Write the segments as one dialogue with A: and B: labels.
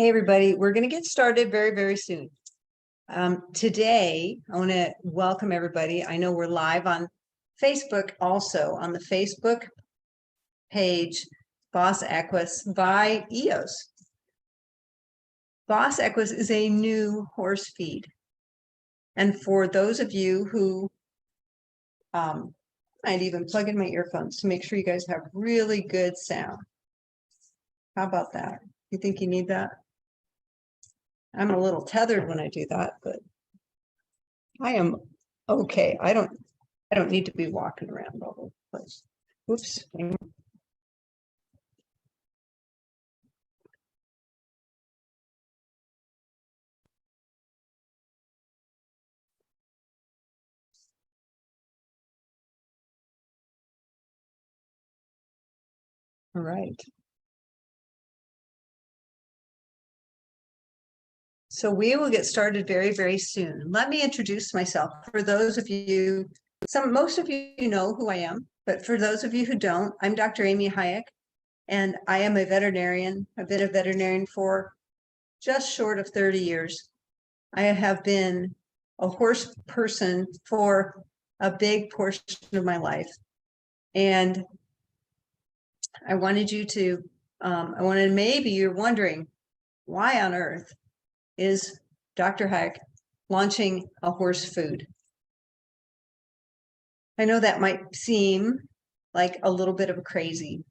A: Hey, everybody, we're going to get started very, very soon. Today, I want to welcome everybody. I know we're live on Facebook also, on the Facebook page, BOS EQUUS by EOS. BOS EQUUS is a new horse feed. And for those of you who, I'd even plug in my earphones to make sure you guys have really good sound. How about that? You think you need that? I'm a little tethered when I do that, but I am okay. I don't need to be walking around all over the place. Oops. All right. So we will get started very, very soon. Let me introduce myself. For those of you, most of you know who I am, but for those of you who don't, I'm Dr. Amy Hayek, and I am a veterinarian. I've been a veterinarian for just short of 30 years. I have been a horse person for a big portion of my life. And I wanted you to, maybe you're wondering, why on earth is Dr. Hayek launching a horse food? I know that might seem like a little bit of a crazy.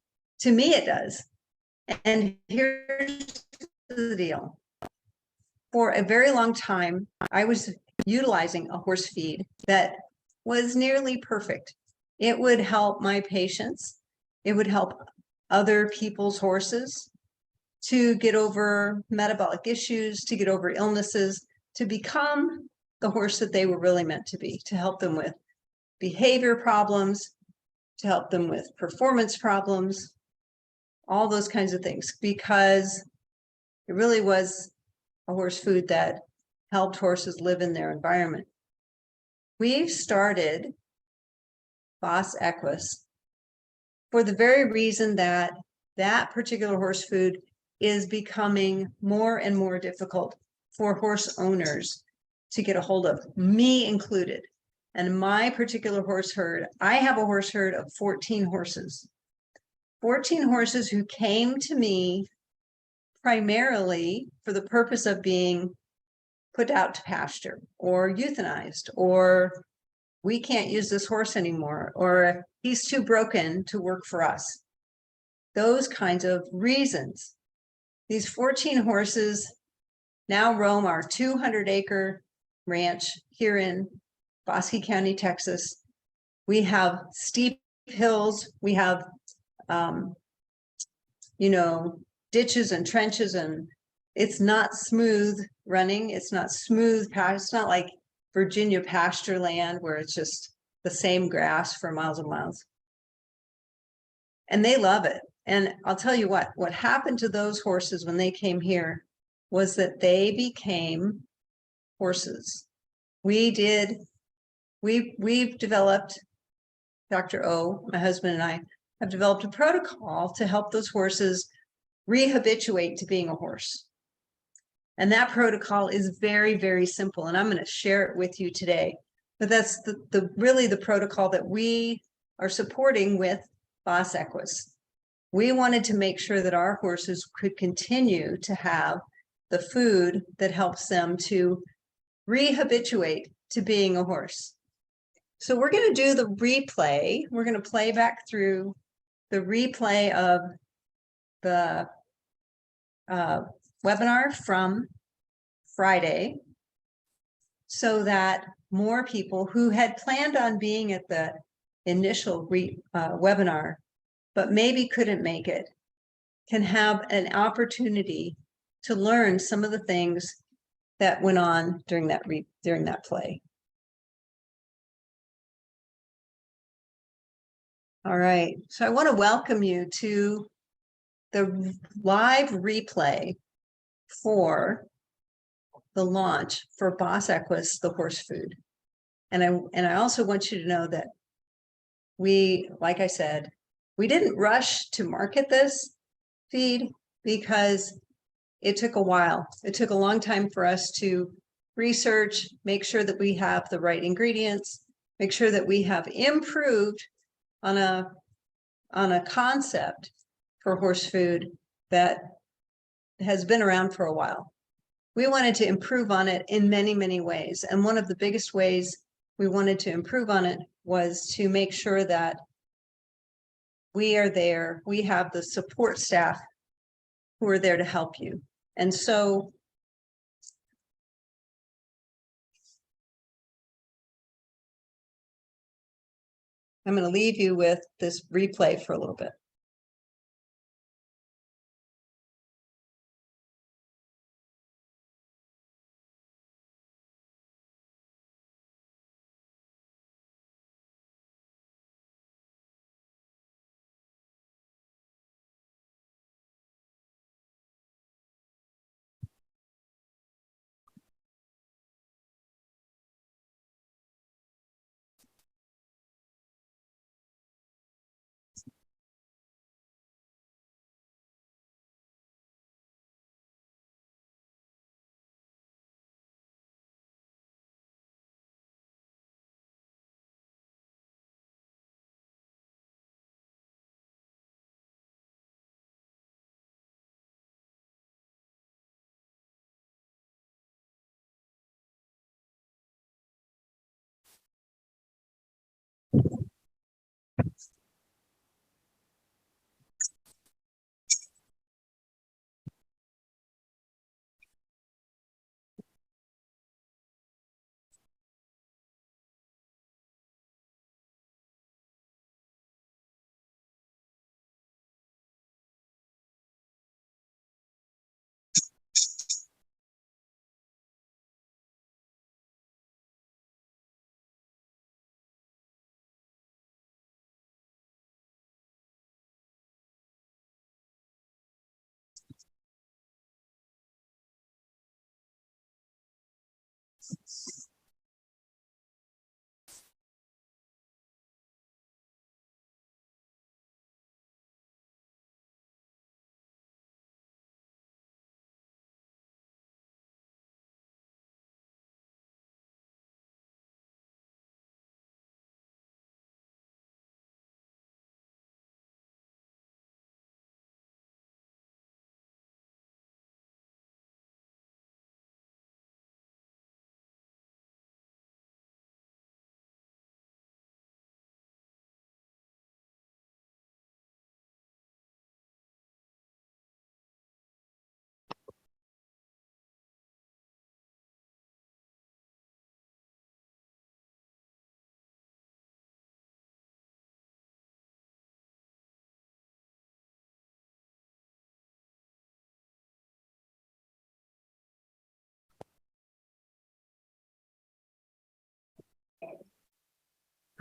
A: To me, it does. And here's the deal. For a very long time, I was utilizing a horse feed that was nearly perfect. It would help my patients. It would help other people's horses to get over metabolic issues, to get over illnesses, to become the horse that they were really meant to be, to help them with behavior problems, to help them with performance problems, all those kinds of things, because it really was a horse food that helped horses live in their environment. We've started BOS EQUUS for the very reason that that particular horse food is becoming more and more difficult for horse owners to get a hold of, me included. And my particular horse herd, I have a horse herd of 14 horses. 14 horses who came to me primarily for the purpose of being put out to pasture or euthanized, or we can't use this horse anymore, or he's too broken to work for us. Those kinds of reasons. These 14 horses now roam our 200-acre ranch here in Bosque County, Texas. We have steep hills. We have, ditches and trenches, and it's not smooth running. It's not smooth. It's not like Virginia pasture land where it's just the same grass for miles and miles. And they love it. And I'll tell you what happened to those horses when they came here was that they became horses. We've developed, Dr. O, my husband and I, have developed a protocol to help those horses rehabituate to being a horse. And that protocol is very, very simple. And I'm going to share it with you today. But that's really the protocol that we are supporting with BOS EQUUS. We wanted to make sure that our horses could continue to have the food that helps them to rehabituate to being a horse. So we're going to do the replay. We're going to play back through the replay of the webinar from Friday so that more people who had planned on being at the initial webinar but maybe couldn't make it can have an opportunity to learn some of the things that went on during that play. All right, so I want to welcome you to the live replay for the launch for BOS EQUUS, the horse food. And I also want you to know that we, like I said, we didn't rush to market this feed because it took a while. It took a long time for us to research, make sure that we have the right ingredients, make sure that we have improved on a concept for horse food that has been around for a while. We wanted to improve on it in many, many ways. And one of the biggest ways we wanted to improve on it was to make sure that we are there. We have the support staff who are there to help you. And so I'm going to leave you with this replay for a little bit.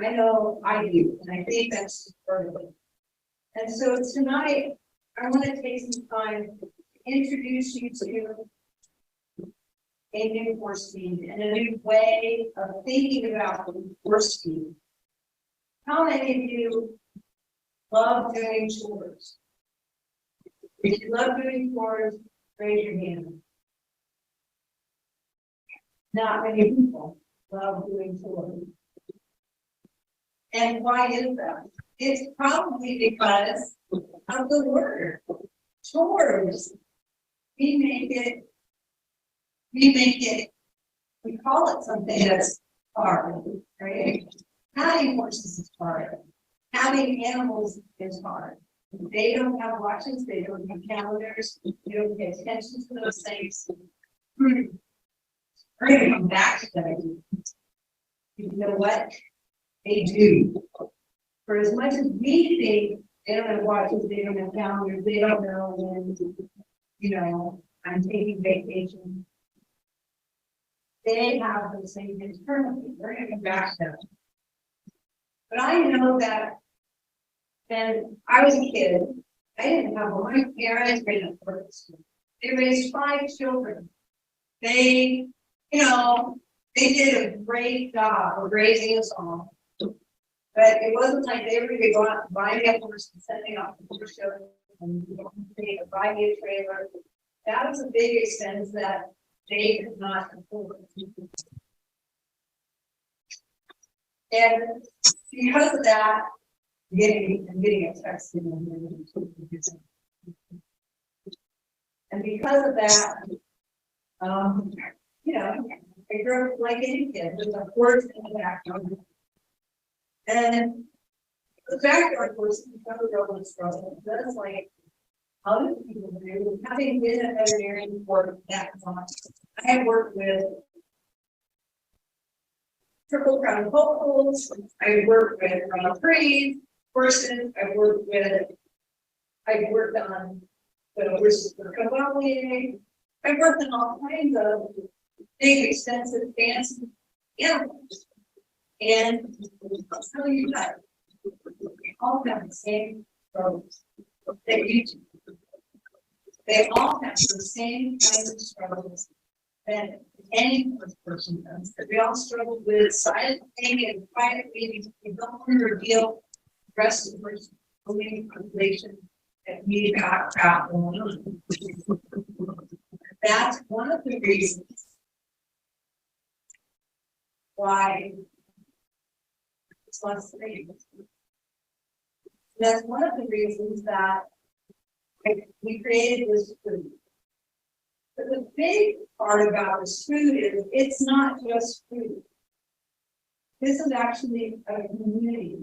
B: I know I do, and I think that's part of it. And so tonight, I want to take some time to introduce you to a new horse feed and a new way of thinking about the horse feed. How many of you love doing chores? If you love doing chores, raise your hand. Not many people love doing chores. And why is that? It's probably because of the word chores. We call it something that's hard, right? Having horses is hard. Having animals is hard. They don't have watches, they don't have calendars, they don't pay attention to those things. We're gonna come back to that. You know what? They do. For as much as we think they don't have watches, they don't have calendars, they don't know when, I'm taking vacation. They have the same internally. We're going to come back to that. But I know that when I was a kid, I didn't have one. My parents raised us. They raised 5 children. They did a great job of raising us all. But it wasn't like they were going to go out and buy me a horse and send me off to the horse show and buy me a trailer that was a big expense that they could not afford. And because of that, getting a text. And because of that, you know, I grew up like any kid, there's a horse in the background. And the backyard horse, the road struggle, that's like other people do. Having been a veterinarian for that long, I have worked with triple crown hopefuls, I worked with breeds, horses, I worked on the horses for Cavalier. I worked on all kinds of big, expensive, fancy animals. And I'll tell you that they all have the same struggles that you do. They all have the same kinds of struggles that any person does. That we all struggle with silent pain and quiet babies. We don't want to reveal the rest of the person, only population that we got out going on. That's one of the reasons why it's less safe. That's one of the reasons that we created this food. But the big part about this food is it's not just food. This is actually a community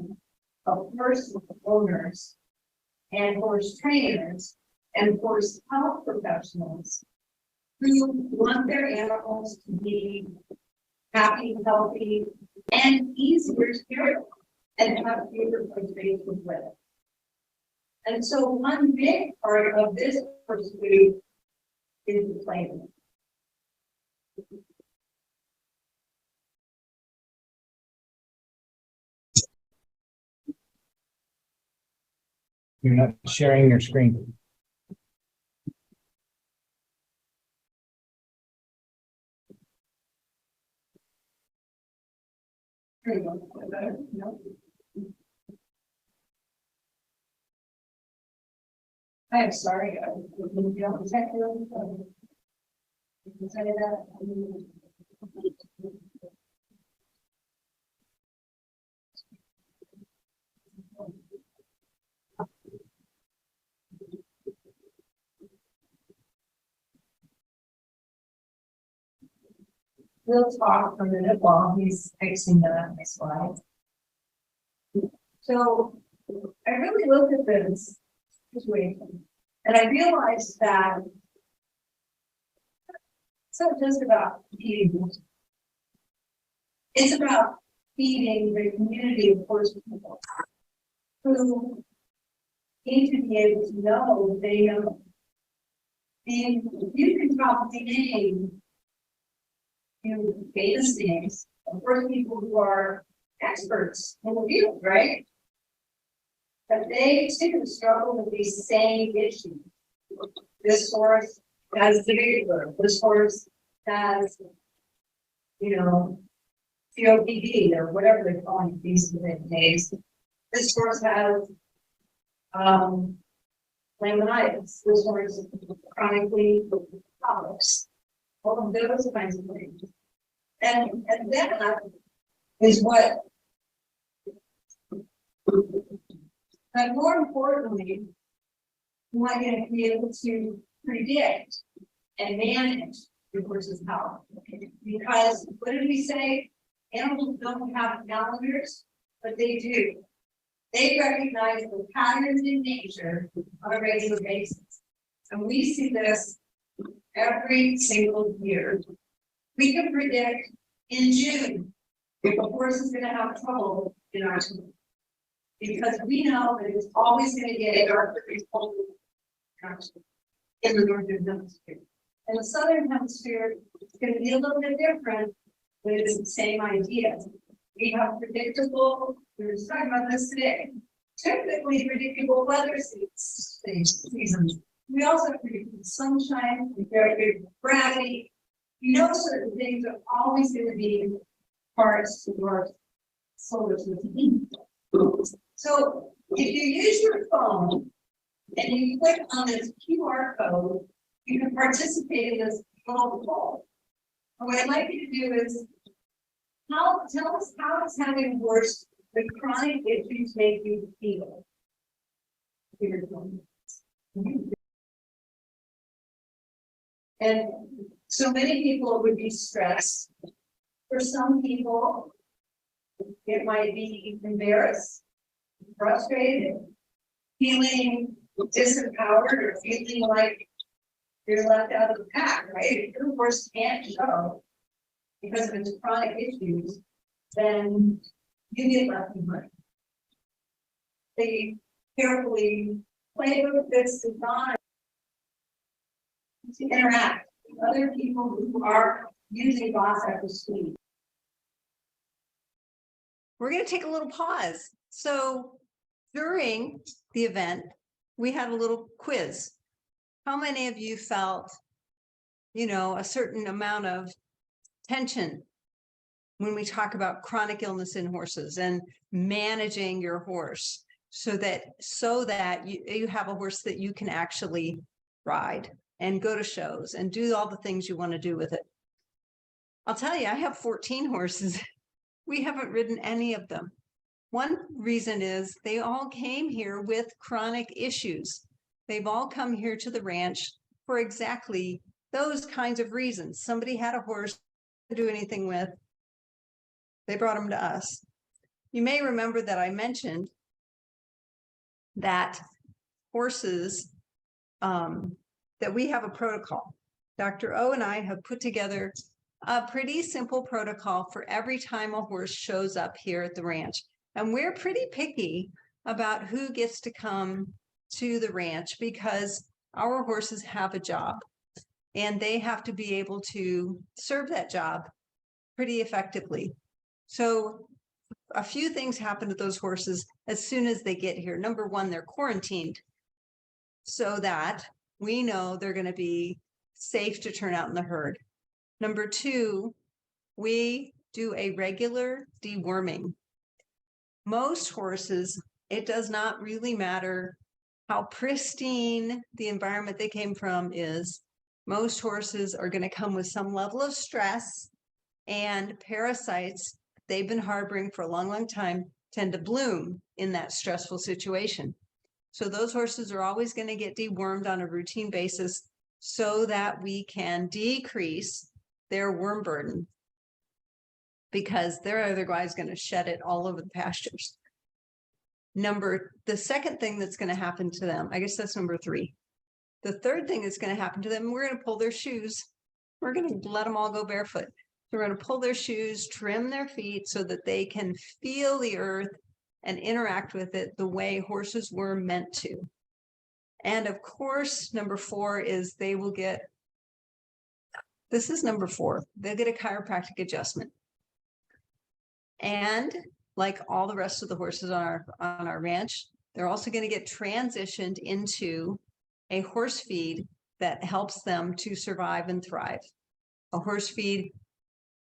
B: of horse owners and horse trainers and horse health professionals who want their animals to be happy, healthy, and easier to care for and have fewer frustrations with. And so one big part of this horse food is the planning.
C: You're not sharing your screen.
B: There you go. No. I'm sorry, I don't check you. You can say that. We'll talk for a minute while he's fixing the slide. So I really looked at this situation and I realized that it's not just about feeding. It's about feeding the community of horse people who need to be able to know they know. And you can probably name famous names of horse people who are experts in the field, right? But they too struggle with these same issues. This horse has the regular, this horse has, COPD or whatever they're calling these days. This horse has laminitis, this horse is chronically colics, all of those kinds of things. And that is what, but more importantly, we want you to be able to predict and manage your horse's health. Because what did we say? Animals don't have calendars, but they do. They recognize the patterns in nature on a regular basis. And we see this every single year. We can predict in June if a horse is going to have trouble in our team. Because we know that it's always going to get darker and colder in the northern hemisphere. In the southern hemisphere, it's going to be a little bit different, but it's the same idea. We have predictable, we were just talking about this today, typically predictable weather seasons. We also have predictable sunshine, we have predictable gravity. You know, certain things are always going to be parts to your solar system. So if you use your phone and you click on this QR code you can participate in this poll. What I'd like you to do is, tell us how it's having worse, the chronic issues make you feel. And so many people would be stressed. For some people, it might be embarrassed, frustrated, feeling disempowered, or feeling like you're left out of the pack, right? If your horse can't show because of its chronic issues, then you get left behind. They carefully play with this design to interact with other people who are using BOS EQUUS.
A: We're going to take a little pause. So during the event, we had a little quiz. How many of you felt, a certain amount of tension when we talk about chronic illness in horses and managing your horse so that you have a horse that you can actually ride and go to shows and do all the things you want to do with it? I'll tell you, I have 14 horses. We haven't ridden any of them. One reason is they all came here with chronic issues. They've all come here to the ranch for exactly those kinds of reasons. Somebody had a horse to do anything with. They brought them to us. You may remember that I mentioned that horses, that we have a protocol. Dr. O and I have put together a pretty simple protocol for every time a horse shows up here at the ranch. And we're pretty picky about who gets to come to the ranch because our horses have a job and they have to be able to serve that job pretty effectively. So a few things happen to those horses as soon as they get here. Number one, they're quarantined so that we know they're going to be safe to turn out in the herd. Number two, we do a regular deworming. Most horses, it does not really matter how pristine the environment they came from is. Most horses are going to come with some level of stress, and parasites they've been harboring for a long, long time tend to bloom in that stressful situation. So those horses are always going to get dewormed on a routine basis so that we can decrease their worm burden, because they're otherwise going to shed it all over the pastures. The second thing that's going to happen to them, I guess that's number three. The third thing that's going to happen to them, we're going to pull their shoes. We're going to let them all go barefoot. We're going to pull their shoes, trim their feet so that they can feel the earth and interact with it the way horses were meant to. And of course, number four is they will get, this is number four, they'll get a chiropractic adjustment. And like all the rest of the horses on our ranch, they're also going to get transitioned into a horse feed that helps them to survive and thrive. A horse feed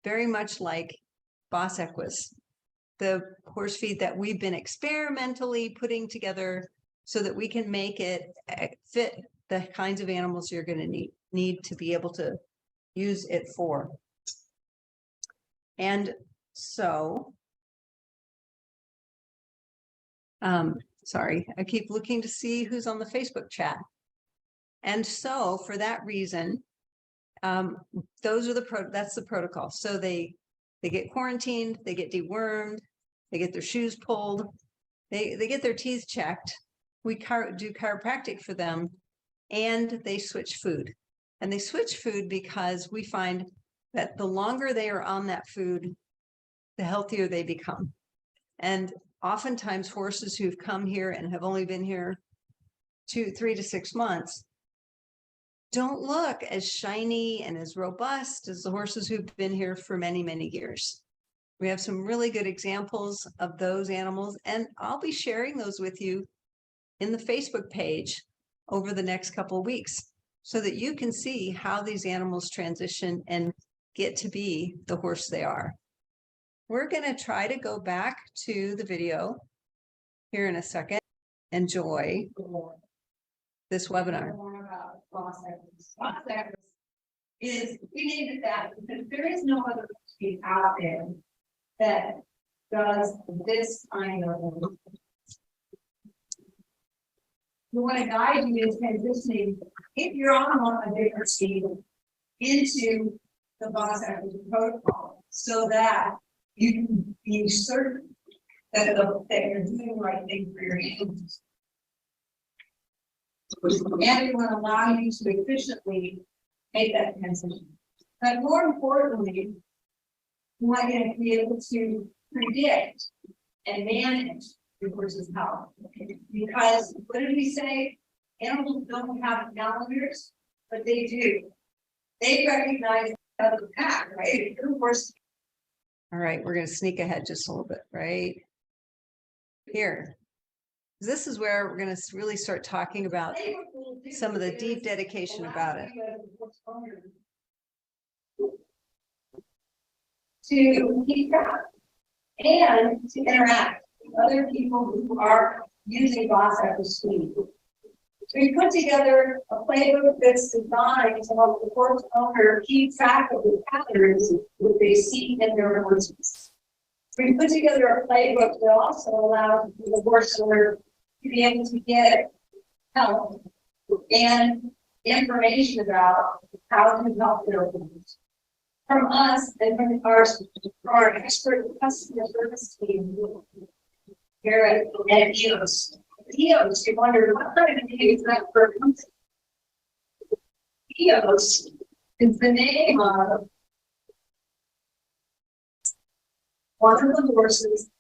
A: very much like BOS EQUUS, the horse feed that we've been experimentally putting together so that we can make it fit the kinds of animals you're going to need to be able to use it for. And so, sorry, I keep looking to see who's on the Facebook chat. And so for that reason, that's the protocol. So they get quarantined, they get dewormed, they get their shoes pulled, they get their teeth checked. We do chiropractic for them, and they switch food. And they switch food because we find that the longer they are on that food, the healthier they become. And oftentimes horses who've come here and have only been here 3 to 6 months don't look as shiny and as robust as the horses who've been here for many, many years. We have some really good examples of those animals, and I'll be sharing those with you in the Facebook page over the next couple of weeks so that you can see how these animals transition and get to be the horse they are. We're going to try to go back to the video here in a second. Enjoy this webinar.
B: BOS EQUUS. BOS EQUUS is, we named it that because there is no other speed out there that does this kind of. We want to guide you in transitioning, if you're on a different speed, into the BOS EQUUS protocol, so that you can be certain that you're doing the right thing for your animals. And we want to allow you to efficiently make that transition. But more importantly, we want you to be able to predict and manage your horse's health. Because what did we say? Animals don't have calendars, but they do. They recognize the pack, right? Your horse.
A: All right, we're going to sneak ahead just a little bit, right here. This is where we're going to really start talking about some of the deep dedication about it.
B: To keep track and to interact with other people who are using BOS EQUUS speed. So we put together a playbook that's designed to help the horse owner keep track of the patterns that they see in their horses. We put together a playbook that also allows the horse owner to be able to get help and information about how to help their horse. From us and from our expert customer service team here at EOS. EOS, you wonder what kind of name is that for a company? EOS is the name of one of the horses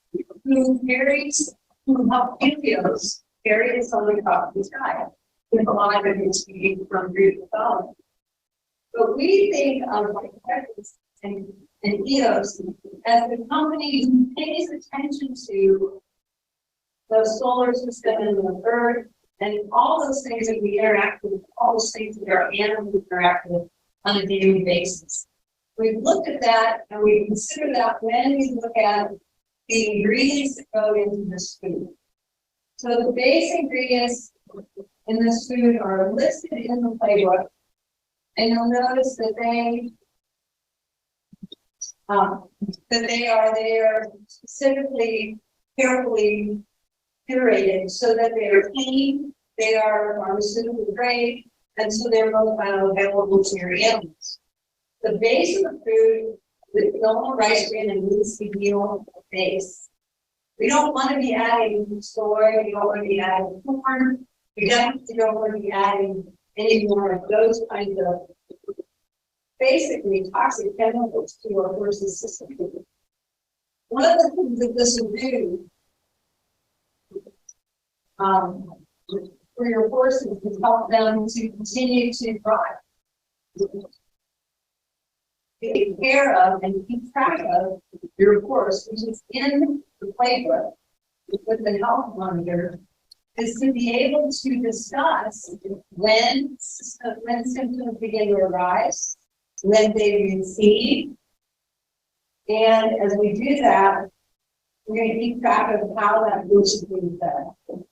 B: who helped EOS carry his son across the sky with a lot of his speed from root development. But we think of and EOS as the company who pays attention to the solar system and the earth and all those things that we interact with, all those things that our animals interact with on a daily basis. We've looked at that and we consider that when we look at the ingredients that go into this food. So the base ingredients in this food are listed in the playbook. And you'll notice that they are specifically, carefully curated so that they are clean, they are pharmaceutical grade, and so they're both bioavailable to your animals. The base of the food with normal rice grain and linseed meal base. We don't want to be adding soy, we don't want to be adding corn, we definitely don't want to be adding any more of those kinds of basically toxic chemicals to our horse's system. One of the things that this will do for your horses is help them to continue to thrive. Take care of and keep track of your horse, which is in the playbook with the health monitor, is to be able to discuss when symptoms begin to arise, when they recede. And as we do that, we're going to keep track of how that horse is being fed.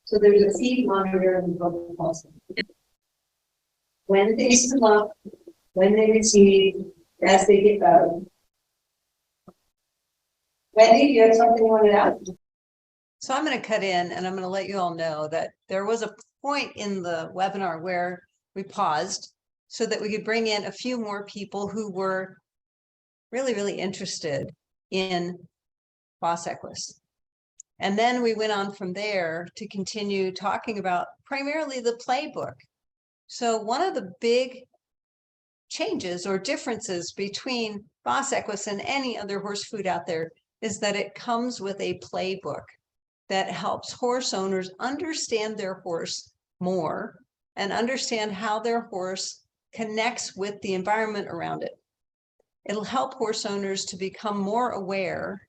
B: So there's a feed monitor in the book also. When things come up, when they recede, as they get better. Wendy, you have something you wanted to add?
A: So I'm going to cut in and I'm going to let you all know that there was a point in the webinar where we paused so that we could bring in a few more people who were really, really interested in BOS EQUUS. And then we went on from there to continue talking about primarily the playbook. So one of the big changes or differences between BOS EQUUS and any other horse food out there is that it comes with a playbook that helps horse owners understand their horse more and understand how their horse connects with the environment around it. It'll help horse owners to become more aware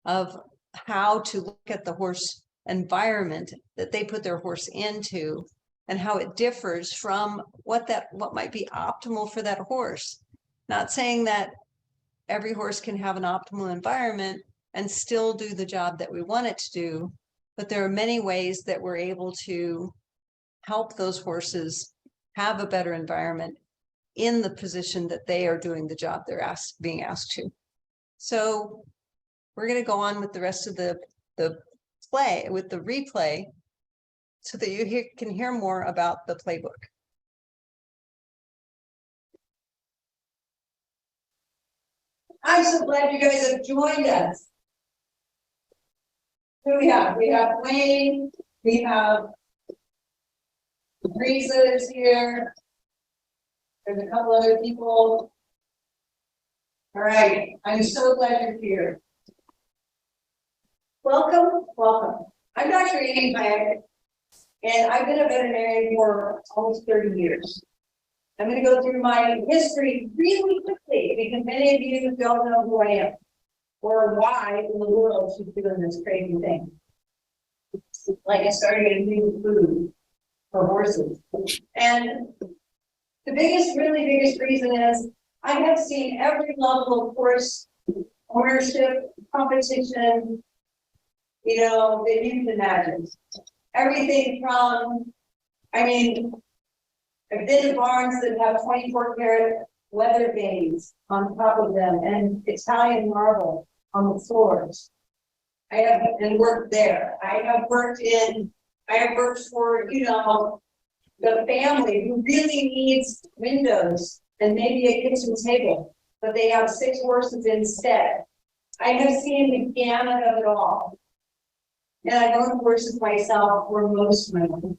A: of how to look at the horse environment that they put their horse into and how it differs from what might be optimal for that horse. Not saying that every horse can have an optimal environment and still do the job that we want it to do, but there are many ways that we're able to help those horses have a better environment in the position that they are doing the job they're being asked to. So we're going to go on with the rest of the replay so that you can hear more about the playbook.
B: I'm so glad you guys have joined us. Who we have? We have Wayne, we have Teresa is here. There's a couple other people. All right, I'm so glad you're here. Welcome, welcome. I'm Dr. Amy Pyatt, and I've been a veterinarian for almost 30 years. I'm going to go through my history really quickly because many of you don't know who I am or why in the world she's doing this crazy thing. Like I started a new food for horses. And the really biggest reason is I have seen every level of horse ownership, competition, you know, that you can imagine. Everything from, I've been in barns that have 24-karat leather veins on top of them and Italian marble on the floors. I have worked there. I have worked for, you know, the family who really needs windows and maybe a kitchen table, but they have 6 horses instead. I have seen the gamut of it all. And I own horses myself for most of my life.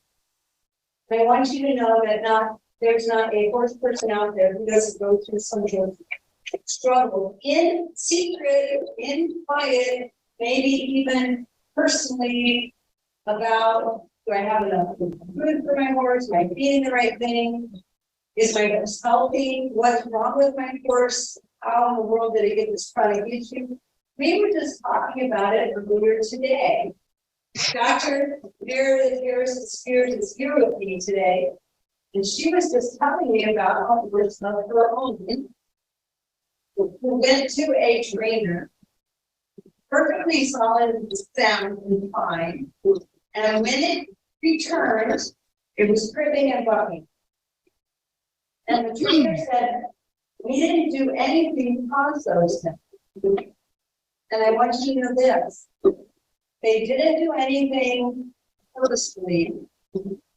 B: I want you to know that there's not a horse person out there who doesn't go through some sort of struggle in secret, in quiet, maybe even personally about, do I have enough food for my horse? Am I feeding the right thing? Is my horse healthy? What's wrong with my horse? How in the world did it get this chronic issue? We were just talking about it earlier today. Dr. Meredith Harrison Spears is here with me today, and she was just telling me about how the horse of her own who went to a trainer, perfectly solid and sound and fine, and when it returned, it was cribbing and bucking. And the trainer said, we didn't do anything to cause those things. And I want you to know this. They didn't do anything purposefully.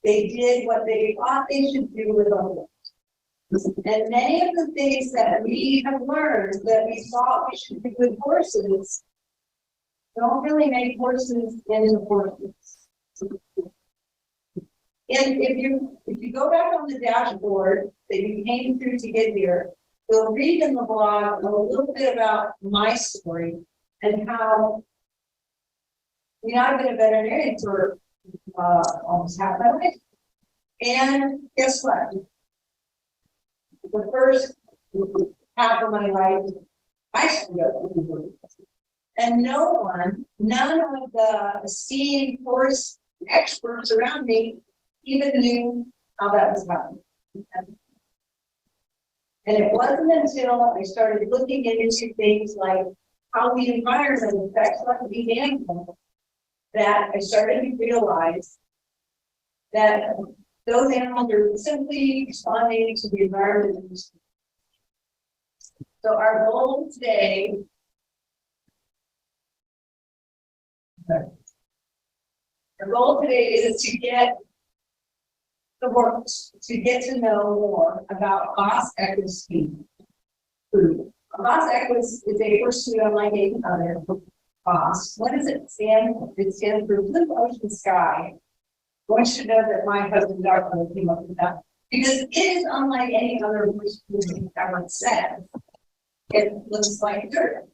B: They did what they thought they should do with others. And many of the things that we have learned that we thought we should do with horses don't really make horses into horses. And if you go back on the dashboard that you came through to get here, you'll read in the blog a little bit about my story and how I've been a veterinarian for almost half my life. And guess what? The first half of my life, I screwed up. And none of the esteemed horse experts around me even knew how that was happening. And it wasn't until I started looking into things like how the environment affects the animal that I started to realize that those animals are simply responding to the environment. So our goal today is to get the horse, to get to know more about BOS EQUUS food. BOS EQUUS is a horse food unlike any other. BOS. What does it stand for? It stands for Blue Ocean Sky. I want you to know that my husband Dr. came up with that because it is unlike any other horse food ever said. It looks like dirt.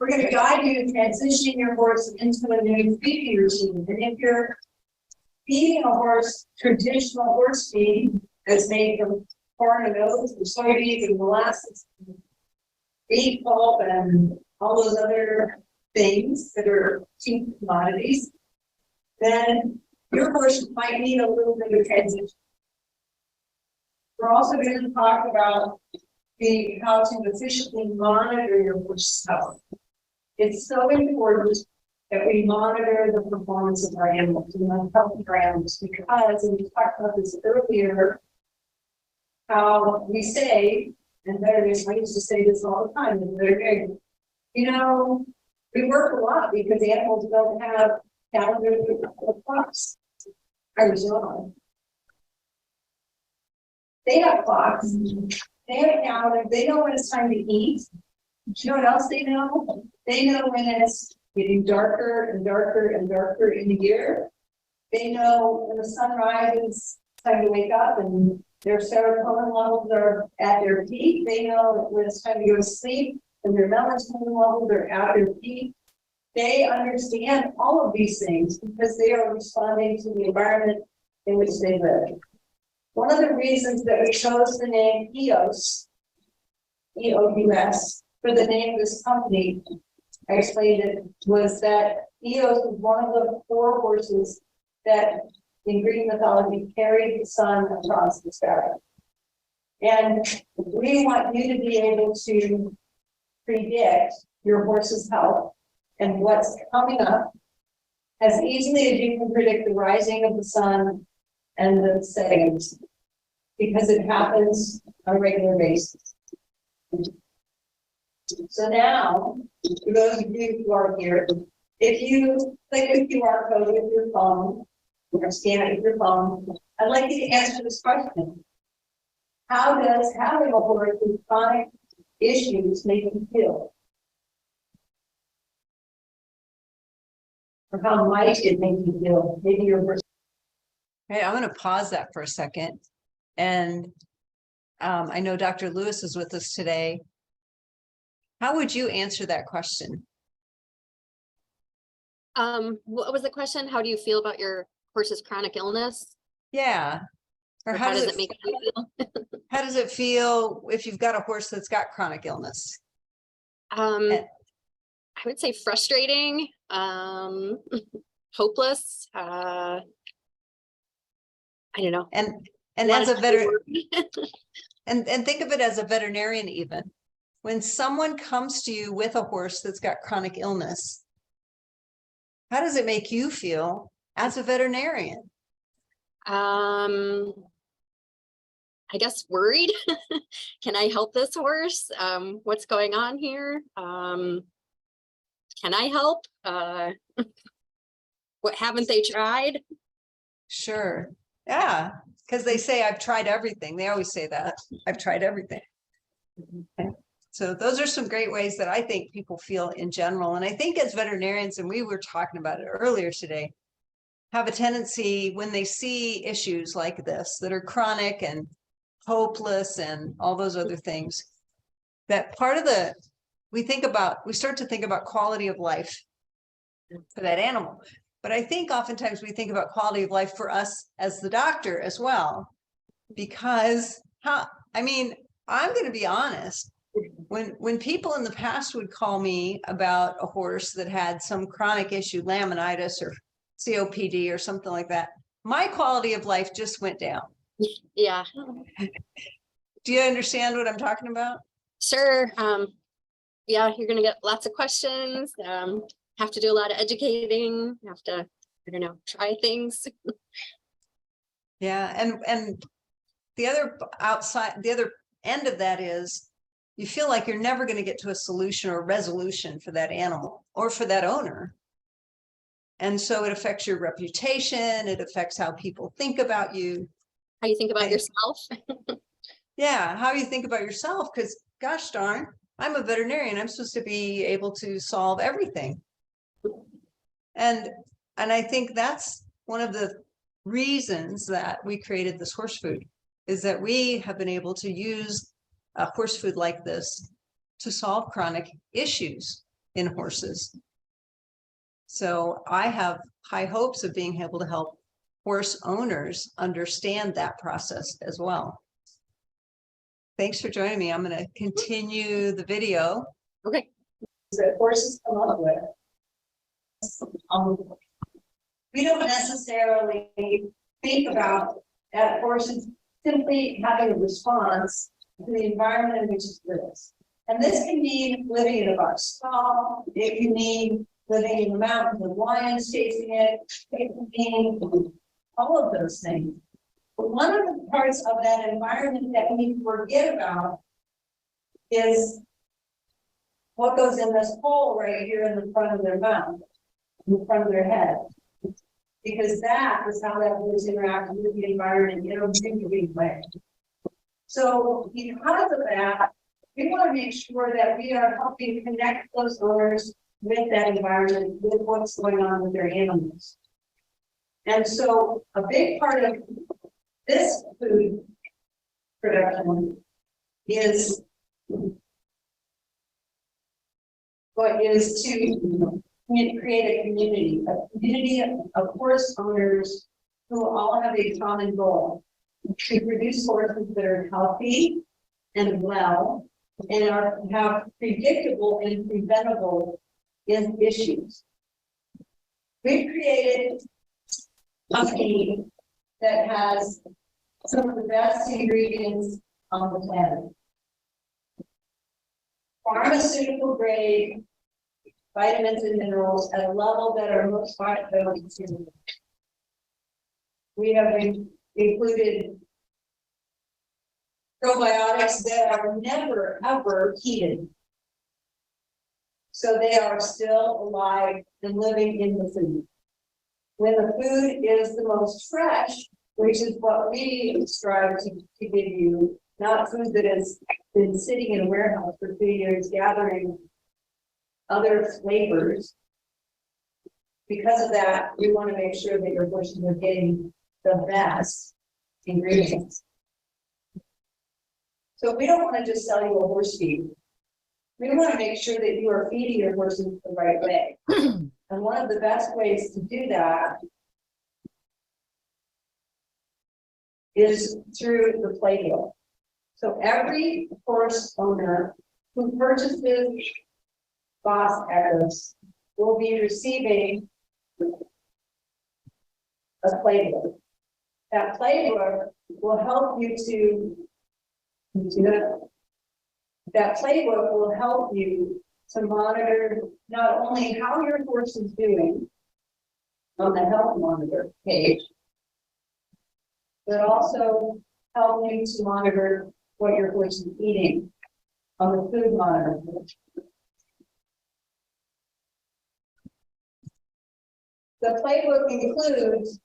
B: We're going to guide you to transition your horse into a new feeding routine. And if you're feeding a horse traditional horse feed that's made from corn and oats and soybeans and molasses, beef pulp and all those other things that are cheap commodities, then your horse might need a little bit of transition. We're also going to talk about how to efficiently monitor your horse's health. It's so important that we monitor the performance of our animals and the health of our animals, because, and we talked about this earlier, how we say, and veterinarians, I used to say this all the time, and they're, you know, we work a lot because animals don't have calendars of clocks. I was wrong. They have clocks, they have calendars, they know when it's time to eat. You know what else they know? They know when it's getting darker and darker and darker in the year. They know when the sun rises, it's time to wake up and their serotonin levels are at their peak. They know when it's time to go to sleep and their melatonin levels are at their peak. They understand all of these things because they are responding to the environment in which they live. One of the reasons that we chose the name EOS, EOUS, for the name of this company, I explained it, was that EOS was one of the 4 horses that in Greek mythology carried the sun across the sky. And we want you to be able to predict your horse's health and what's coming up as easily as you can predict the rising of the sun and the setting of the sun, because it happens on a regular basis. So now, for those of you who are here, if you click the QR code with your phone or scan it with your phone, I'd like you to answer this question. How does having a horse with chronic issues make you feel? Or how might it make you feel? Maybe your first.
A: Okay, I'm going to pause that for a second. And I know Dr. Lewis is with us today. How would you answer that question?
D: What was the question? How do you feel about your horse's chronic illness?
A: Yeah. Or
D: Or how does it make you feel?
A: how does it feel if you've got a horse that's got chronic illness?
D: I would say frustrating, hopeless. I don't know.
A: And
D: A lot
A: as a
D: of
A: veteran, and think of it as a veterinarian even. When someone comes to you with a horse that's got chronic illness, how does it make you feel as a veterinarian?
D: I guess worried. Can I help this horse? What's going on here? Can I help? What haven't they tried?
A: Sure. Yeah. Because they say, I've tried everything. They always say that. I've tried everything. Okay. So those are some great ways that I think people feel in general. And I think as veterinarians, and we were talking about it earlier today, have a tendency when they see issues like this that are chronic and hopeless and all those other things, that part of we start to think about quality of life for that animal. But I think oftentimes we think about quality of life for us as the doctor as well, because I'm going to be honest. When people in the past would call me about a horse that had some chronic issue, laminitis or COPD or something like that, my quality of life just went down.
D: Yeah,
A: Do you understand what I'm talking about?
D: sure. Yeah, you're gonna get lots of questions. Have to do a lot of educating. Have to, I don't know, try things.
A: Yeah, and the other end of that is you feel like you're never going to get to a solution or resolution for that animal or for that owner. And so it affects your reputation. It affects how people think about you.
D: How you think about yourself.
A: Yeah, how you think about yourself, because gosh darn, I'm a veterinarian. I'm supposed to be able to solve everything. And I think that's one of the reasons that we created this horse food, is that we have been able to use a horse food like this to solve chronic issues in horses. So I have high hopes of being able to help horse owners understand that process as well. Thanks for joining me. I'm going to continue the video.
D: Okay.
B: That horses come up with. We don't necessarily think about that horses simply having a response to the environment in which it lives. And this can mean living in a box stall. It can mean living in the mountains with lions chasing it, picnicking, all of those things. But one of the parts of that environment that we forget about is what goes in this hole right here in the front of their mouth, in the front of their head. Because that is how that birds interact with the environment in a really big way. So because of that, we want to make sure that we are helping connect those owners with that environment, with what's going on with their animals. And so a big part of this food production is what is to create a community of horse owners who all have a common goal: to produce horses that are healthy and well and have predictable and preventable issues. We've created a feed that has some of the best ingredients on the planet. Pharmaceutical grade vitamins and minerals at a level that are most widely consumed. We have included probiotics that are never, ever heated. So they are still alive and living in the food. When the food is the most fresh, which is what we strive to give you, not food that has been sitting in a warehouse for 2 years gathering other flavors. Because of that, we want to make sure that your horses are getting the best ingredients. So we don't want to just sell you a horse feed. We want to make sure that you are feeding your horses the right way. And one of the best ways to do that is through the playbook. So every horse owner who purchases BOS EQUUS will be receiving a playbook. That playbook will help you to monitor not only how your horse is doing on the health monitor page, but also help you to monitor what your horse is eating on the food monitor page. The playbook includes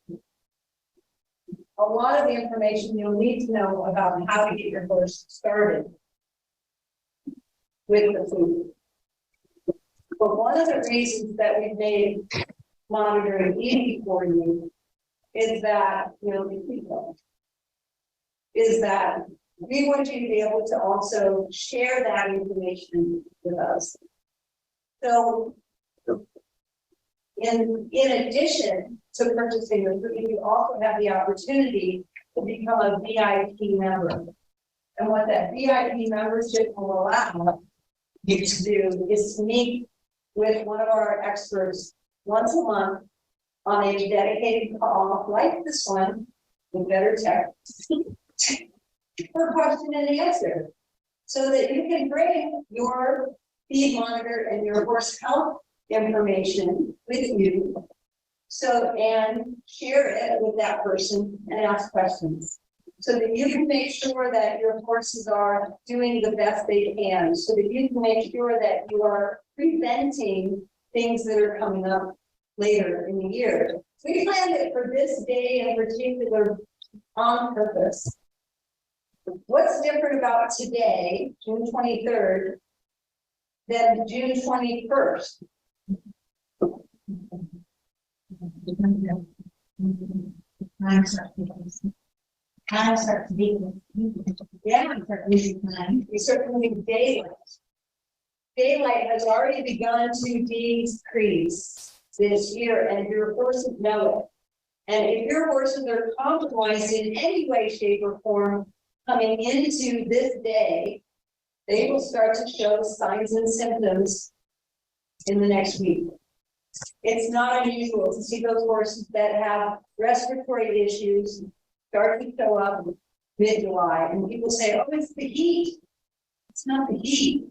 B: a lot of the information you'll need to know about how to get your horse started with the food. But one of the reasons that we've made monitoring easy for you is that, is that we want you to be able to also share that information with us. So in addition to purchasing the food, you also have the opportunity to become a VIP member. And what that VIP membership will allow you to do is to meet with one of our experts once a month on a dedicated call like this one, with better tech, for question and answer, so that you can bring your feed monitor and your horse health information with you, and share it with that person and ask questions, so that you can make sure that your horses are doing the best they can, so that you can make sure that you are preventing things that are coming up later in the year. We planned it for this day in particular on purpose. What's different about today, June 23rd, than June 21st? Yeah, we certainly need daylight. Daylight has already begun to decrease this year, and your horses know it. And if your horses are compromised in any way, shape, or form coming into this day, they will start to show signs and symptoms in the next week. It's not unusual to see those horses that have respiratory issues start to show up mid-July, and people say, oh, it's the heat. It's not the heat.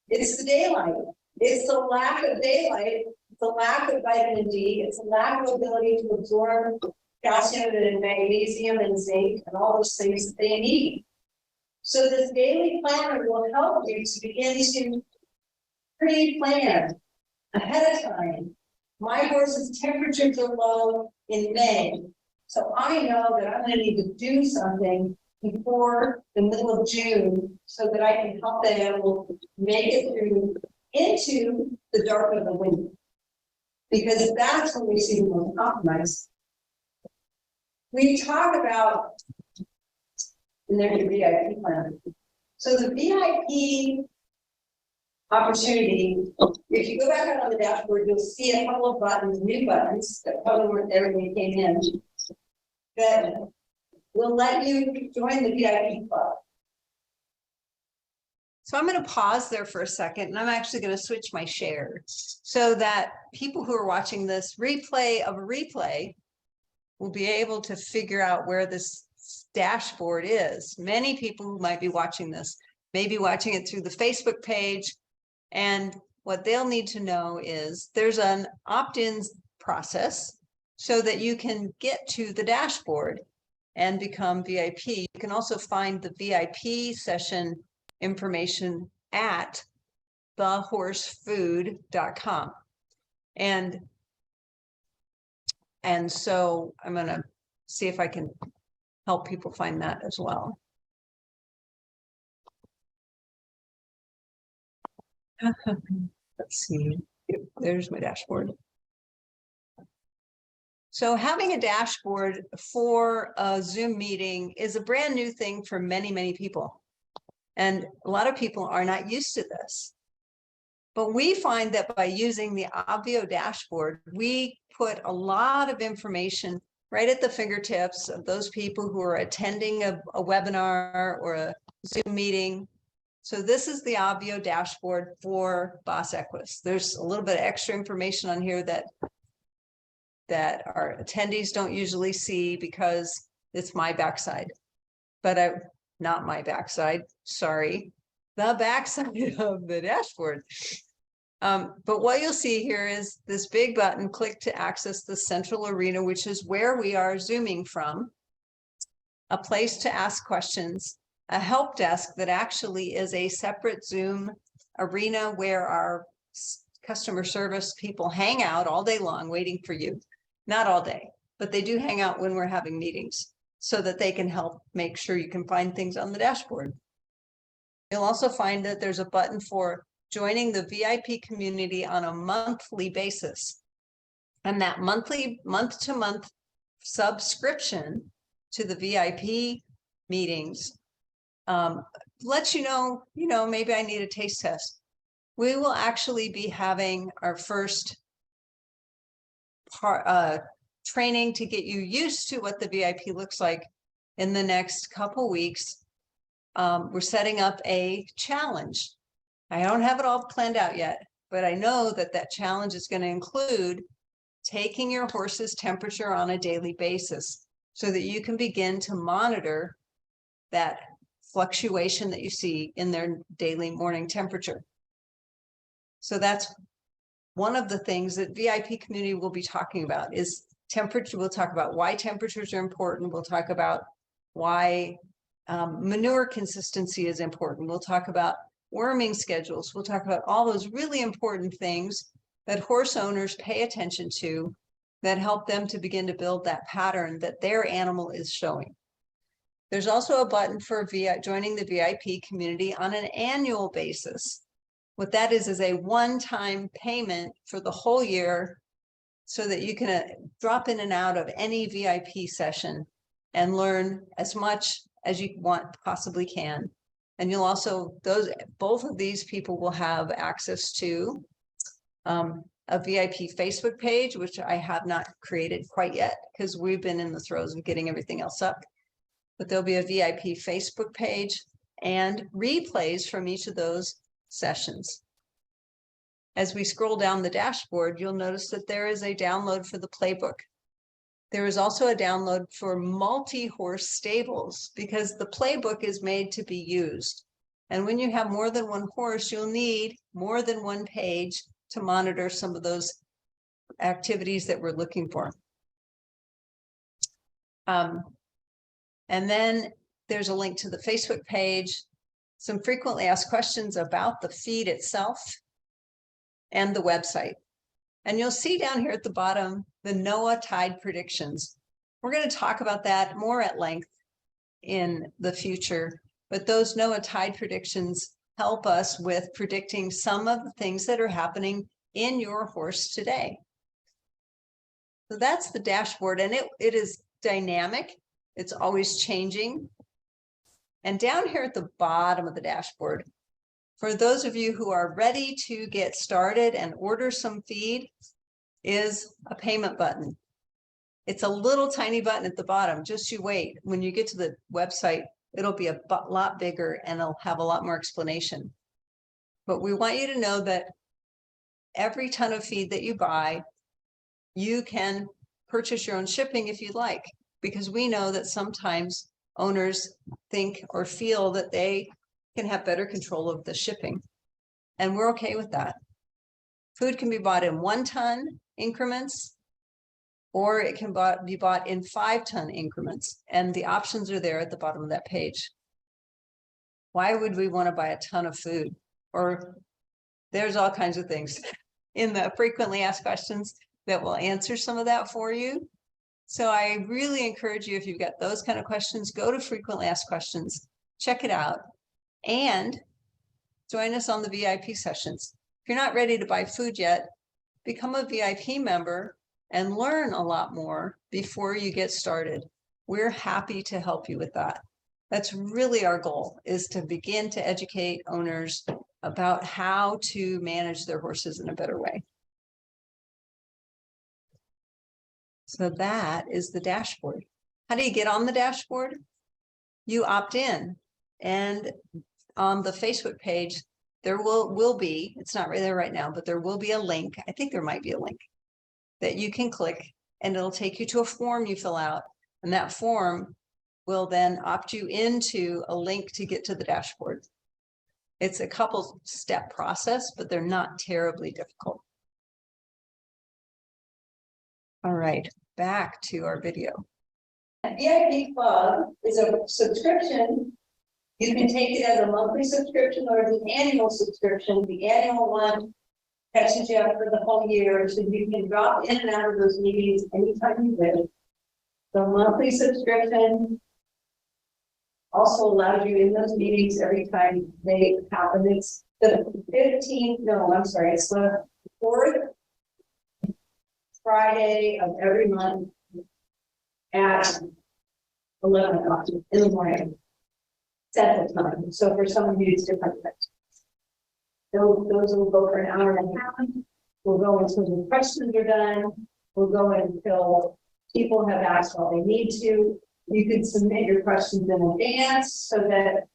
B: It's the daylight. It's the lack of daylight, it's the lack of vitamin D, it's the lack of ability to absorb calcium and magnesium and zinc and all those things that they need. So this daily planner will help you to begin to pre-plan ahead of time. My horse's temperatures are low in May, so I know that I'm going to need to do something before the middle of June so that I can help that animal make it through into the dark of the winter. Because that's when we see the most compromise. We talk about, and there's your VIP plan. So the VIP opportunity, if you go back out on the dashboard, you'll see a couple of buttons, new buttons that probably weren't there when you came in, that will let you join the VIP club.
A: So I'm going to pause there for a second, and I'm actually going to switch my share so that people who are watching this replay of a replay will be able to figure out where this dashboard is. Many people who might be watching this may be watching it through the Facebook page, and what they'll need to know is there's an opt-in process so that you can get to the dashboard and become VIP. You can also find the VIP session information at thehorsefood.com. And so I'm going to see if I can help people find that as well. Let's see. Yep, there's my dashboard. So having a dashboard for a Zoom meeting is a brand new thing for many, many people. And a lot of people are not used to this. But we find that by using the Obvio dashboard, we put a lot of information right at the fingertips of those people who are attending a webinar or a Zoom meeting. So this is the Obvio dashboard for BOS EQUUS. There's a little bit of extra information on here that our attendees don't usually see because it's my backside. But not my backside, sorry, the backside of the dashboard. But what you'll see here is this big button, click to access the central arena, which is where we are Zooming from, a place to ask questions, a help desk that actually is a separate Zoom arena where our customer service people hang out all day long waiting for you. Not all day, but they do hang out when we're having meetings so that they can help make sure you can find things on the dashboard. You'll also find that there's a button for joining the VIP community on a monthly basis. And that monthly, month-to-month subscription to the VIP meetings lets you know, maybe I need a taste test. We will actually be having our first training to get you used to what the VIP looks like in the next couple weeks. We're setting up a challenge. I don't have it all planned out yet, but I know that that challenge is going to include taking your horse's temperature on a daily basis so that you can begin to monitor that fluctuation that you see in their daily morning temperature. So that's one of the things that VIP community will be talking about is temperature. We'll talk about why temperatures are important. We'll talk about why manure consistency is important. We'll talk about worming schedules. We'll talk about all those really important things that horse owners pay attention to that help them to begin to build that pattern that their animal is showing. There's also a button for joining the VIP community on an annual basis. What that is a one-time payment for the whole year so that you can drop in and out of any VIP session and learn as much as you possibly can. And you'll also, both of these people will have access to a VIP Facebook page, which I have not created quite yet because we've been in the throes of getting everything else up. But there'll be a VIP Facebook page and replays from each of those sessions. As we scroll down the dashboard, you'll notice that there is a download for the playbook. There is also a download for multi-horse stables because the playbook is made to be used. And when you have more than one horse, you'll need more than one page to monitor some of those activities that we're looking for. And then there's a link to the Facebook page, some frequently asked questions about the feed itself, and the website. And you'll see down here at the bottom, the NOAA tide predictions. We're going to talk about that more at length in the future, but those NOAA tide predictions help us with predicting some of the things that are happening in your horse today. So that's the dashboard, and it is dynamic. It's always changing. And down here at the bottom of the dashboard, for those of you who are ready to get started and order some feed, is a payment button. It's a little tiny button at the bottom. Just you wait. When you get to the website, it'll be a lot bigger and it'll have a lot more explanation. But we want you to know that every ton of feed that you buy, you can purchase your own shipping if you'd like, because we know that sometimes owners think or feel that they can have better control of the shipping. And we're okay with that. Food can be bought in 1 ton increments, or it can be bought in 5 ton increments. And the options are there at the bottom of that page. Why would we want to buy a ton of food? Or there's all kinds of things in the frequently asked questions that will answer some of that for you. So I really encourage you, if you've got those kind of questions, go to frequently asked questions, check it out, and join us on the VIP sessions. If you're not ready to buy food yet, become a VIP member and learn a lot more before you get started. We're happy to help you with that. That's really our goal, is to begin to educate owners about how to manage their horses in a better way. So that is the dashboard. How do you get on the dashboard? You opt in, and on the Facebook page, there will be, it's not right there right now, but there will be a link. I think there might be a link that you can click, and it'll take you to a form you fill out. And that form will then opt you into a link to get to the dashboard. It's a couple step process, but they're not terribly difficult. All right, back to our video.
B: VIP Club is a subscription. You can take it as a monthly subscription or as an annual subscription. The annual one catches you up for the whole year, so you can drop in and out of those meetings anytime you wish. The monthly subscription also allows you in those meetings every time they happen. It's the 15th, no, I'm sorry, it's the 4th Friday of every month at 11 o'clock in the morning, Central Time. So for some of you, it's different. Those will go for an hour and a half. We'll go until the questions are done. We'll go until people have asked all they need to. You can submit your questions in advance so that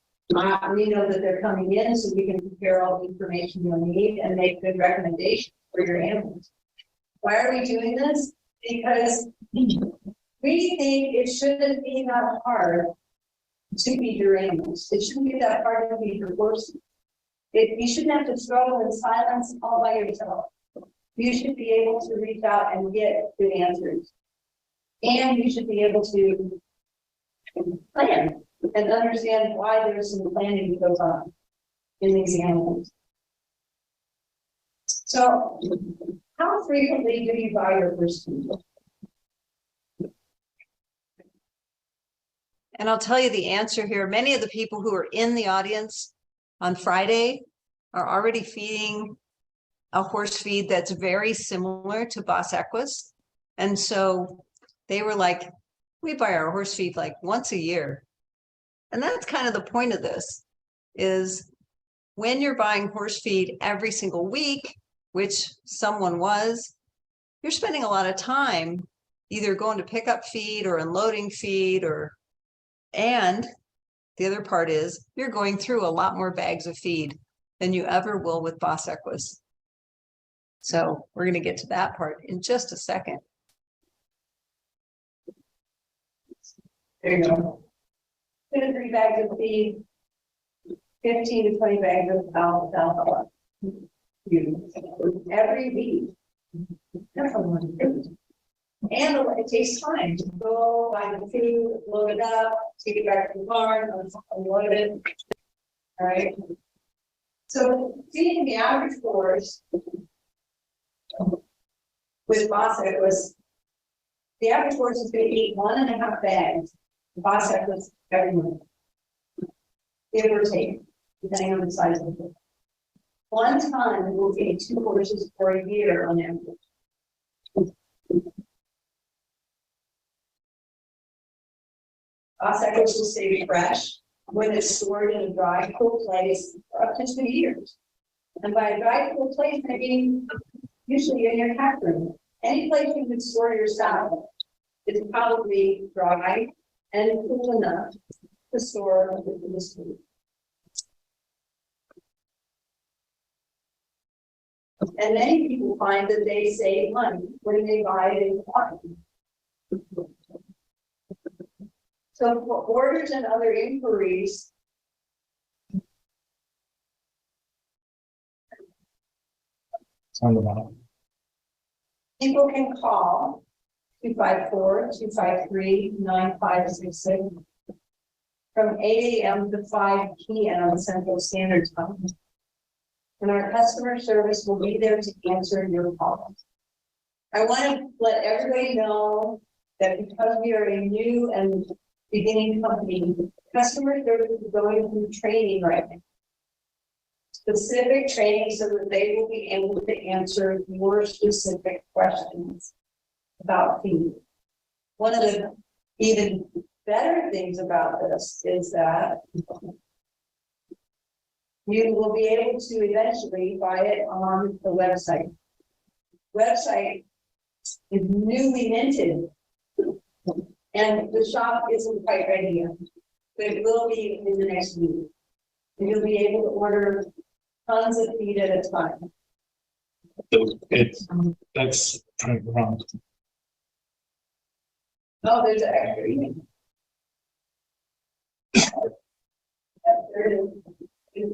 B: we know that they're coming in, so we can prepare all the information you'll need and make good recommendations for your animals. Why are we doing this? Because we think it shouldn't be that hard to feed your animals. It shouldn't be that hard to feed your horses. You shouldn't have to struggle in silence all by yourself. You should be able to reach out and get good answers. And you should be able to plan and understand why there's some planning that goes on in these animals. So, how frequently do you buy your first feed?
A: And I'll tell you the answer here. Many of the people who are in the audience on Friday are already feeding a horse feed that's very similar to BOS EQUUS. And so they were like, we buy our horse feed like once a year. And that's kind of the point of this, is when you're buying horse feed every single week, which someone was, you're spending a lot of time either going to pick up feed or unloading feed, and the other part is you're going through a lot more bags of feed than you ever will with BOS EQUUS. So we're going to get to that part in just a second.
B: There you go. 2 to 3 bags of feed. 15 to 20 bags of alfalfa used every week. That's a lot of food. And it takes time to go buy the food, load it up, take it back to the barn, unload it. All right. So feeding the average force with BOS EQUUS, the average horse is going to eat 1.5 bags. The BOS EQUUS every month. Give or take, depending on the size of the horse. 1 ton will feed 2 horses for a year on average. BOS EQUUS will stay fresh when it's stored in a dry, cool place for up to 2 years. And by a dry, cool place, I mean usually in your pack room. Any place you can store your salad is probably dry and cool enough to store this food. And many people find that they save money when they buy it in quantity. So for orders and other inquiries,
C: Sound about.
B: people can call 254-253-9566 from 8 a.m. to 5 p.m. Central Standard Time. And our customer service will be there to answer your calls. I want to let everybody know that because we are a new and beginning company, customer service is going through training right now. Specific training so that they will be able to answer your specific questions about feed. One of the even better things about this is that you will be able to eventually buy it on the website. Website is newly minted and the shop isn't quite ready yet, but it will be in the next week. And you'll be able to order tons of feed at a time.
C: That's wrong.
B: Oh, there's an extra email. There it is.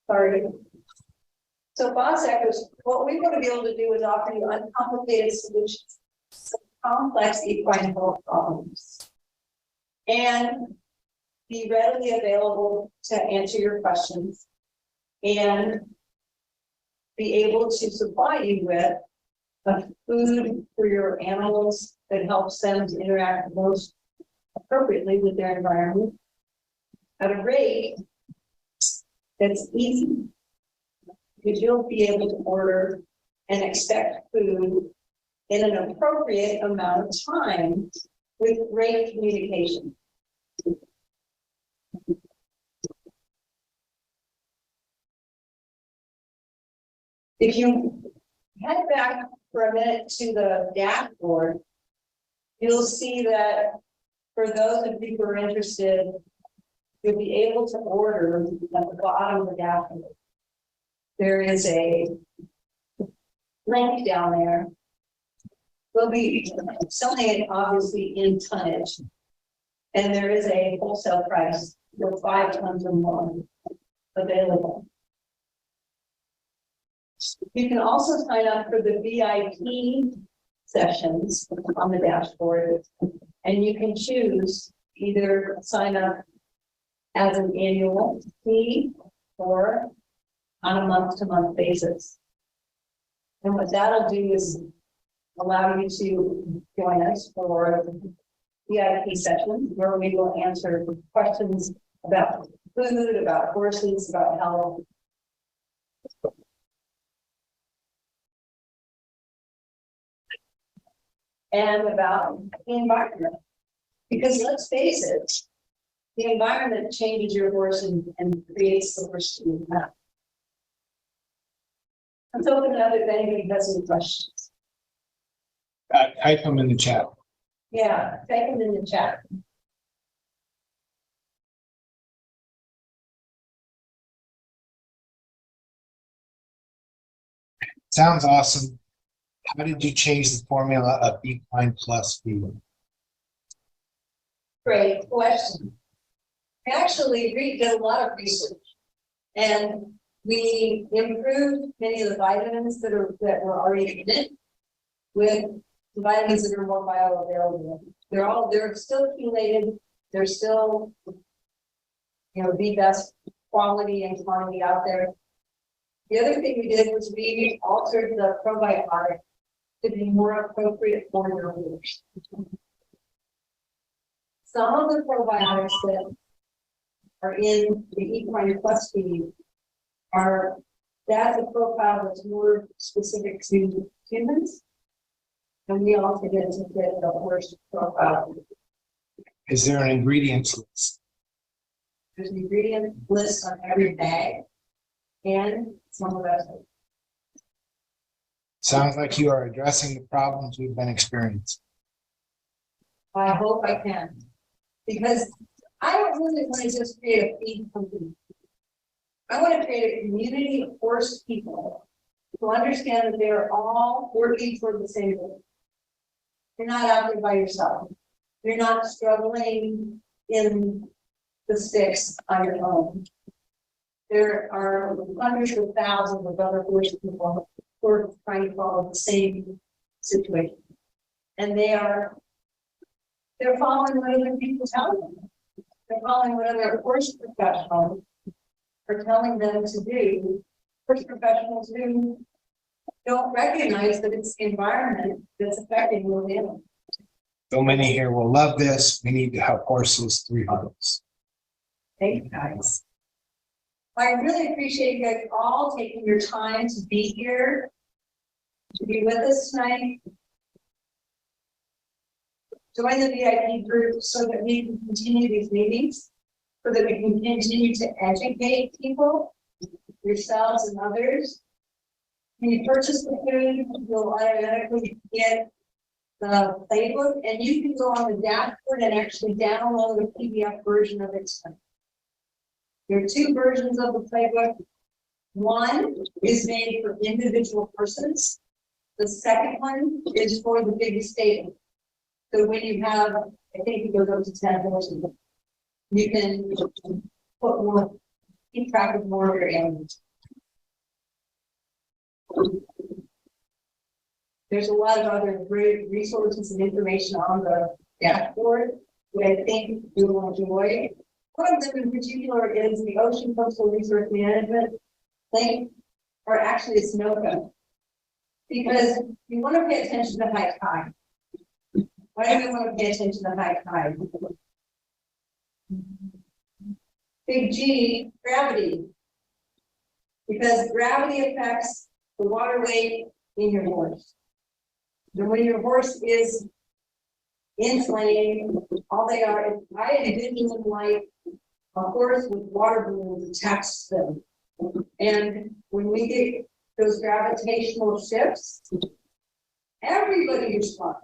B: Sorry. So BOS EQUUS, what we want to be able to do is offer you uncomplicated solutions to complex equine health problems. And be readily available to answer your questions and be able to supply you with a food for your animals that helps them to interact most appropriately with their environment at a rate that's easy, because you'll be able to order and expect food in an appropriate amount of time with great communication. If you head back for a minute to the dashboard, you'll see that for those of you who are interested, you'll be able to order at the bottom of the dashboard. There is a link down there. We'll be selling it obviously in tonnage. And there is a wholesale price for 5 tons or more available. You can also sign up for the VIP sessions on the dashboard, and you can choose either sign up as an annual fee or on a month-to-month basis. And what that'll do is allow you to join us for VIP sessions where we will answer questions about food, about horses, about health. And about the environment. Because let's face it, the environment changes your horse and creates the horse you have. Let's open it up if anybody has any questions.
C: Type them in the chat.
B: Yeah, type them in the chat.
C: Sounds awesome. How did you change the formula of equine plus feed?
B: Great question. actually did a lot of research. And we improved many of the vitamins that were already in it with the vitamins that are more bioavailable. They're still chelated, they're still, the best quality and quantity out there. The other thing we did was we altered the probiotic to be more appropriate for your horse. Some of the probiotics that are in the Equine Plus feed that's a profile that's more specific to humans. And we also get to fit the horse profile.
C: Is there an ingredients list?
B: There's an ingredient list on every bag and some of those.
C: Sounds like you are addressing the problems we've been experiencing.
B: I hope I can. Because I don't really want to just create a feed company. I want to create a community of horse people who understand that they're all working for the same goal. You're not out there by yourself. You're not struggling in the sticks on your own. There are hundreds of thousands of other horse people who are trying to follow the same situation. And they're following what other people tell them. They're following what other horse professionals are telling them to do. Horse professionals who don't recognize that it's the environment that's affecting those animals.
C: So many here will love this. We need to help horses 300.
B: Thank you, guys. I really appreciate you guys all taking your time to be here, to be with us tonight. Join the VIP group so that we can continue these meetings, so that we can continue to educate people, yourselves and others. When you purchase the food, you'll automatically get the playbook, and you can go on the dashboard and actually download the PDF version of it. There are two versions of the playbook. One is made for individual persons. The second one is for the big estate. So when you have, I think it goes up to 10 horses, you can put more, keep track of more of your animals. There's a lot of other great resources and information on the dashboard that I think you will enjoy. One of them in particular is the Ocean Coastal Resource Management link, or actually it's NOCA, because you want to pay attention to high tide. Why do we want to pay attention to high tide? Big G, gravity, because gravity affects the water weight in your horse. And when your horse is inflamed, all they are, I envision them like a horse with water balloons attached to them. And when we get those gravitational shifts, everybody responds,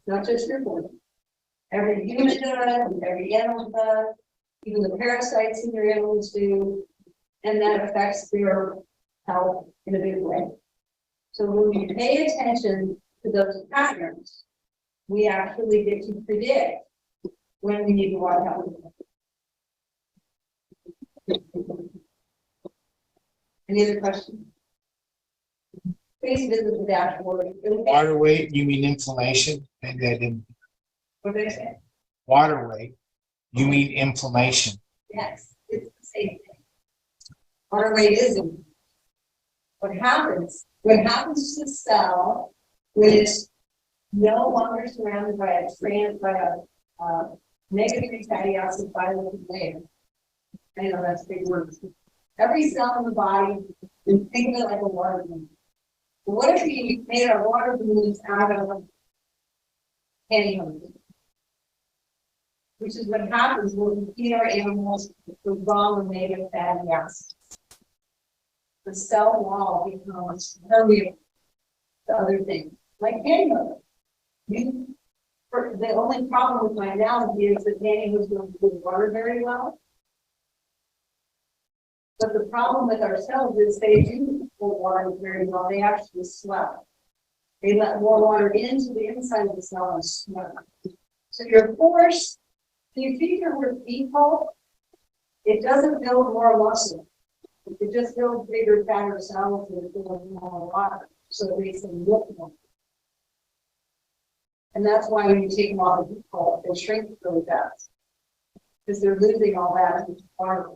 B: not just your horse. Every human does, every animal does, even the parasites in your animals do, and that affects their health in a big way. So when we pay attention to those patterns, we actually get to predict when we need to watch out. Any other questions? Please visit the dashboard.
C: Water weight, you mean inflammation? Maybe I didn't.
B: What did I say?
C: Water weight, you mean inflammation?
B: Yes, it's the same thing. Water weight is inflammation. What happens to the cell when it's no longer surrounded by a negative fatty acid bilayer layer? I know that's big words. Every cell in the body, think of it like a water balloon. What if we made our water balloons out of pantyhose? Which is what happens when we feed our animals with raw and negative fatty acids. The cell wall becomes permeable to other things, like pantyhose. The only problem with my analogy is that pantyhose don't hold water very well. But the problem with our cells is they do hold water very well. They actually swell. They let more water into the inside of the cell and swell. So your horse, do you feed your horse default It doesn't build more muscle. It just builds bigger, fatter cells and builds more water, so it makes them look more. And that's why when you take them off the default, they shrink really fast. Because they're losing all that water.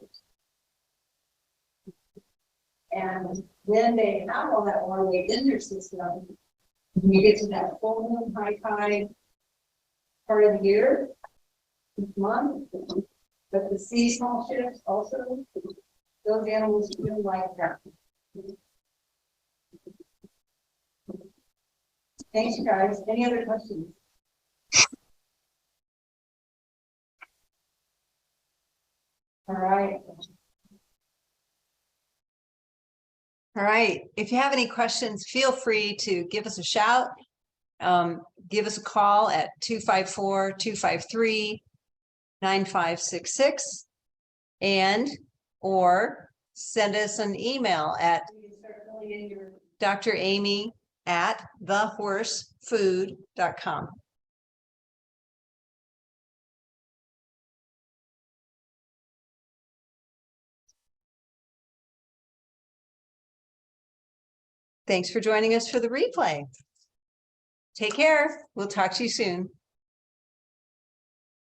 B: And when they have all that water weight in their system, when you get to that full moon, high tide part of the year, each month, but the seasonal shifts also, those animals feel like that. Thanks, guys. Any other questions? All right.
A: All right. If you have any questions, feel free to give us a shout. Give us a call at 254-253-9566 or send us an email at
B: You can start filling in your
A: dramy@thehorsefood.com. Thanks for joining us for the replay. Take care. We'll talk to you soon.